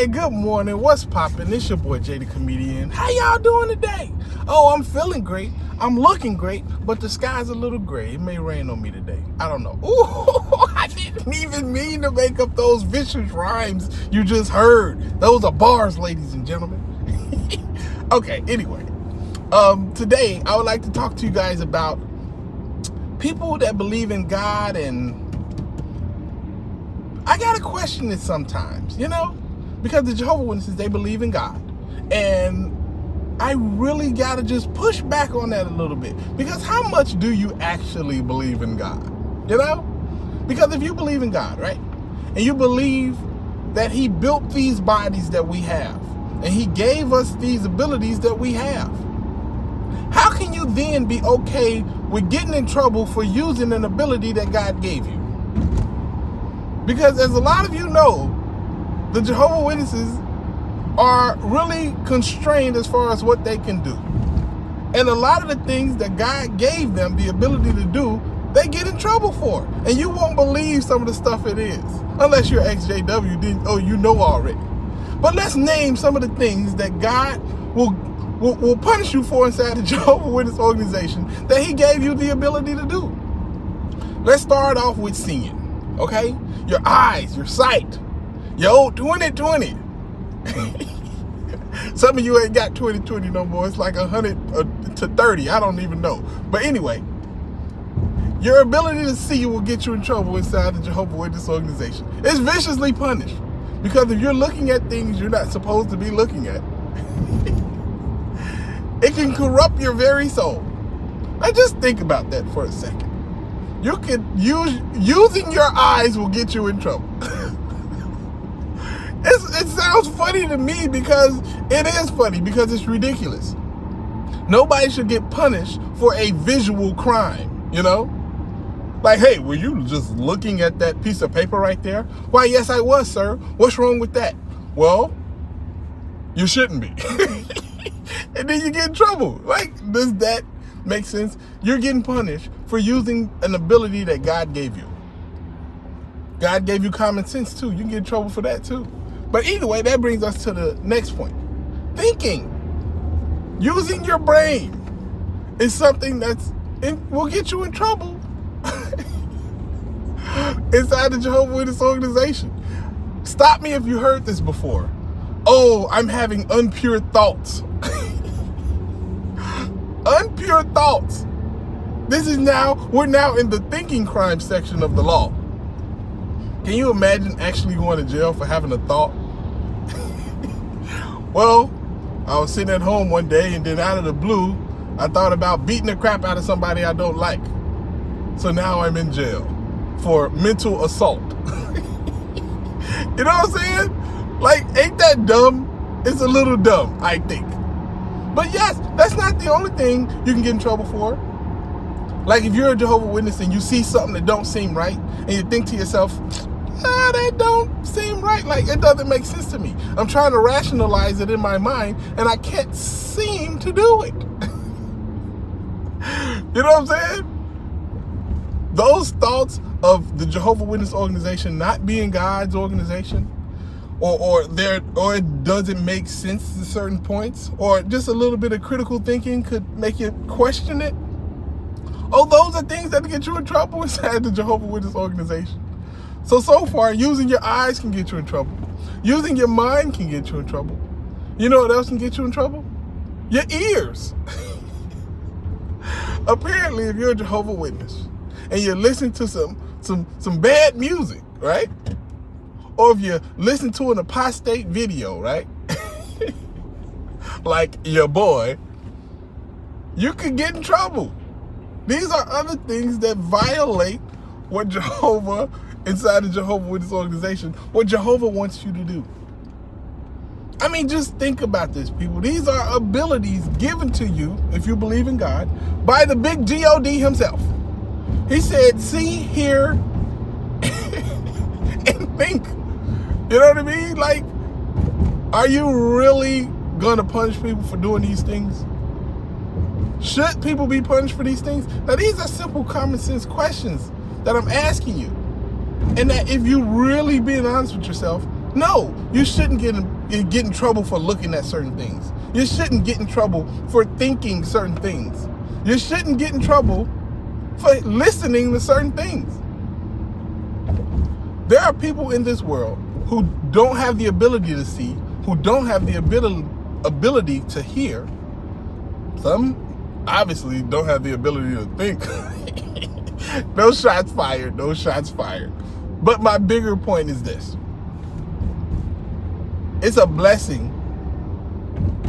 Hey, good morning. What's poppin'? It's your boy Jay the Comedian. How y'all doing today? Oh, I'm feeling great. I'm looking great, but the sky's a little gray. It may rain on me today. I don't know. Ooh, I didn't even mean to make up those vicious rhymes you just heard. Those are bars, ladies and gentlemen. Okay, anyway. Today I would like to talk to you guys about people that believe in God, and I gotta question it sometimes, you know? Because the Jehovah Witnesses, they believe in God. And I really gotta just push back on that a little bit. Because how much do you actually believe in God? You know? Because if you believe in God, right? And you believe that He built these bodies that we have, and He gave us these abilities that we have, how can you then be okay with getting in trouble for using an ability that God gave you? Because as a lot of you know, the Jehovah Witnesses are really constrained as far as what they can do. And a lot of the things that God gave them the ability to do, they get in trouble for. And you won't believe some of the stuff it is. Unless you're XJW, oh, you know already. But let's name some of the things that God will punish you for inside the Jehovah Witness organization that He gave you the ability to do. Let's start off with seeing, okay? Your eyes, your sight. Yo, 2020. Some of you ain't got 2020 no more. It's like 100 to 30. I don't even know. But anyway, your ability to see will get you in trouble inside the Jehovah Witness organization. It's viciously punished. Because if you're looking at things you're not supposed to be looking at, it can corrupt your very soul. Now just think about that for a second. You could using your eyes will get you in trouble. It sounds funny to me because it is funny, because it's ridiculous. Nobody should get punished for a visual crime, you know? Like, hey, were you just looking at that piece of paper right there? Why, yes, I was, sir. What's wrong with that? Well, you shouldn't be. And then you get in trouble. Like, does that make sense? You're getting punished for using an ability that God gave you. God gave you common sense too. You can get in trouble for that too. But either way, that brings us to the next point. Thinking. Using your brain is something will get you in trouble inside the Jehovah Witness organization. Stop me if you heard this before. Oh, I'm having unpure thoughts. Unpure thoughts. We're now in the thinking crime section of the law. Can you imagine actually going to jail for having a thought? Well, I was sitting at home one day, and then out of the blue, I thought about beating the crap out of somebody I don't like. So now I'm in jail for mental assault. You know what I'm saying? Like, ain't that dumb? It's a little dumb, I think. But yes, that's not the only thing you can get in trouble for. Like, if you're a Jehovah Witness and you see something that don't seem right, and you think to yourself, that don't seem right. Like, it doesn't make sense to me. I'm trying to rationalize it in my mind, and I can't seem to do it. You know what I'm saying? Those thoughts of the Jehovah Witness organization not being God's organization, or it doesn't make sense at certain points, or just a little bit of critical thinking could make you question it. Oh, those are things that get you in trouble inside the Jehovah Witness organization. So far, using your eyes can get you in trouble. Using your mind can get you in trouble. You know what else can get you in trouble? Your ears. Apparently, if you're a Jehovah Witness and you're listening to some bad music, right? Or if you listen to an apostate video, right? Like your boy, you could get in trouble. These are other things that violate what Jehovah, inside the Jehovah Witness organization, what Jehovah wants you to do. I mean, just think about this, people. These are abilities given to you, if you believe in God, by the big G-O-D himself. He said, see, hear, and think. You know what I mean? Like, are you really going to punish people for doing these things? Should people be punished for these things? Now, these are simple common sense questions that I'm asking you. And that if you really being honest with yourself, No, you shouldn't get in trouble for looking at certain things. You shouldn't get in trouble for thinking certain things. You shouldn't get in trouble for listening to certain things. There are people in this world who don't have the ability to see, who don't have the ability to hear. Some obviously don't have the ability to think. No shots fired, no shots fired. But my bigger point is this. It's a blessing,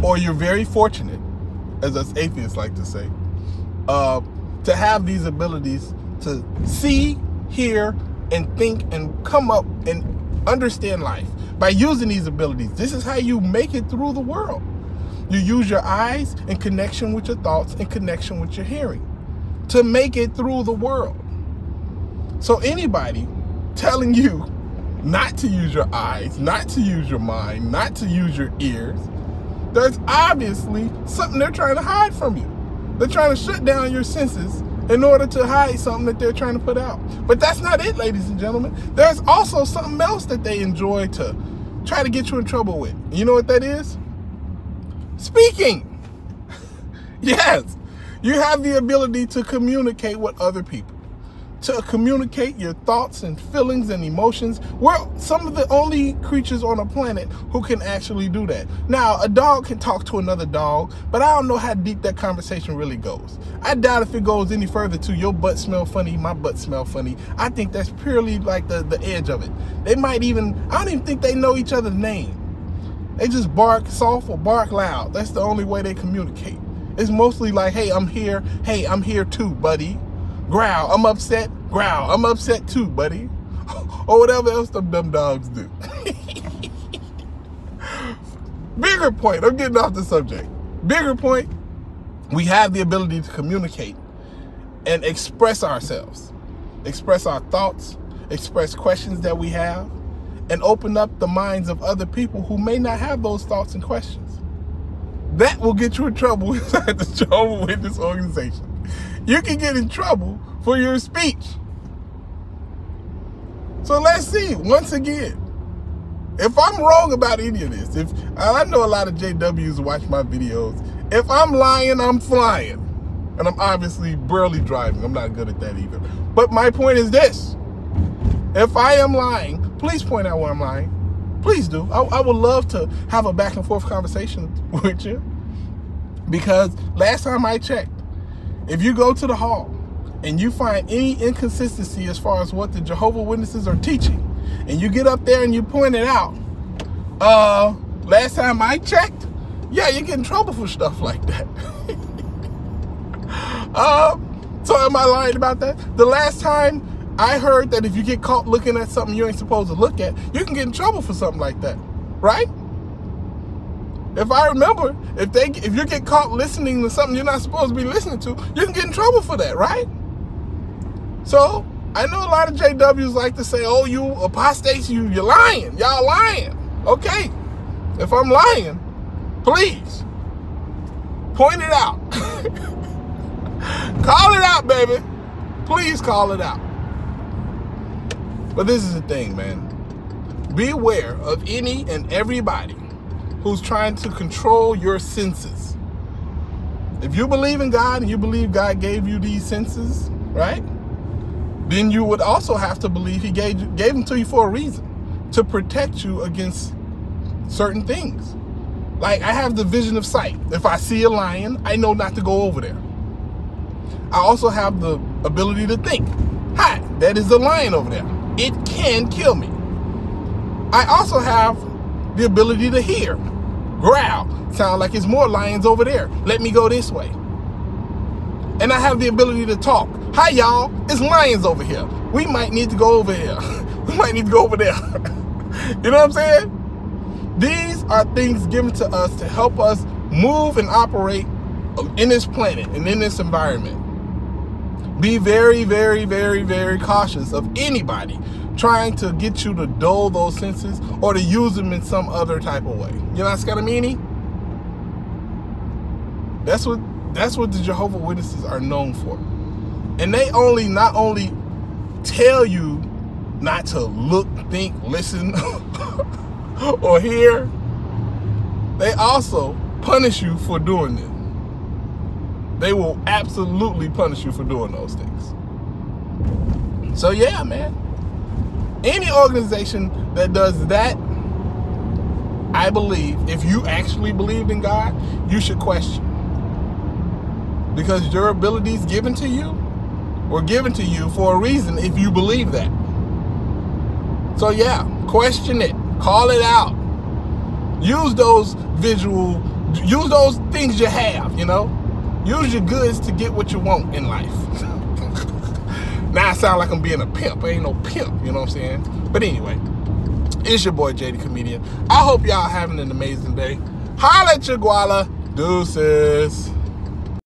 or you're very fortunate, as us atheists like to say, to have these abilities to see, hear, and think and come up and understand life by using these abilities. This is how you make it through the world. You use your eyes in connection with your thoughts, in connection with your hearing, to make it through the world. So anybody telling you not to use your eyes, not to use your mind, not to use your ears, there's obviously something they're trying to hide from you. They're trying to shut down your senses in order to hide something that they're trying to put out. But that's not it, ladies and gentlemen. There's also something else that they enjoy to try to get you in trouble with. You know what that is? Speaking. Yes, you have the ability to communicate with other people, to communicate your thoughts and feelings and emotions. We're some of the only creatures on the planet who can actually do that. Now, a dog can talk to another dog, but I don't know how deep that conversation really goes. I doubt if it goes any further to your butt smell funny, my butt smell funny. I think that's purely like the edge of it. They might even, I don't even think they know each other's name. They just bark soft or bark loud. That's the only way they communicate. It's mostly like, hey, I'm here. Hey, I'm here too, buddy. Growl, I'm upset. Growl, I'm upset too, buddy. Or whatever else them dumb dogs do. Bigger point, I'm getting off the subject. Bigger point, we have the ability to communicate and express ourselves. Express our thoughts, express questions that we have, and open up the minds of other people who may not have those thoughts and questions. That will get you in trouble inside the Jehovah Witness organization. You can get in trouble for your speech. So let's see, once again, if I'm wrong about any of this, if I know a lot of JWs watch my videos, if I'm lying, I'm flying. And I'm obviously barely driving. I'm not good at that either. But my point is this. If I am lying, please point out where I'm lying. Please do. I would love to have a back and forth conversation with you. Because last time I checked, if you go to the hall and you find any inconsistency as far as what the Jehovah Witnesses are teaching, and you get up there and you point it out, last time I checked, yeah, you get in trouble for stuff like that. So am I lying about that? The last time I heard that if you get caught looking at something you ain't supposed to look at, you can get in trouble for something like that, right? If I remember, if you get caught listening to something you're not supposed to be listening to, you can get in trouble for that, right? So I know a lot of JWs like to say, oh, you apostates, you're lying, y'all lying. Okay, if I'm lying, please point it out. Call it out, baby. Please call it out. But this is the thing, man. Beware of any and everybody who's trying to control your senses. If you believe in God and you believe God gave you these senses, right? Then you would also have to believe he gave them to you for a reason, to protect you against certain things. Like I have the vision of sight. If I see a lion, I know not to go over there. I also have the ability to think, hi, that is a lion over there. It can kill me. I also have the ability to hear. Growl. Sound like it's more lions over there. Let me go this way. And I have the ability to talk. Hi, y'all. It's lions over here. We might need to go over here. We might need to go over there. You know what I'm saying? These are things given to us to help us move and operate in this planet and in this environment. Be very, very, very, very cautious of anybody trying to get you to dull those senses or to use them in some other type of way. You know what I mean? That's what the Jehovah Witnesses are known for. And they not only tell you not to look, think, listen, or hear, they also punish you for doing it. They will absolutely punish you for doing those things. So yeah, man. Any organization that does that, I believe, if you actually believed in God, you should question. Because your abilities given to you were given to you for a reason if you believe that. So yeah, question it. Call it out. Use those things you have, you know. Use your goods to get what you want in life. Now I sound like I'm being a pimp. I ain't no pimp, you know what I'm saying? But anyway, it's your boy, JD Comedian. I hope y'all having an amazing day. Holla at your guala. Deuces.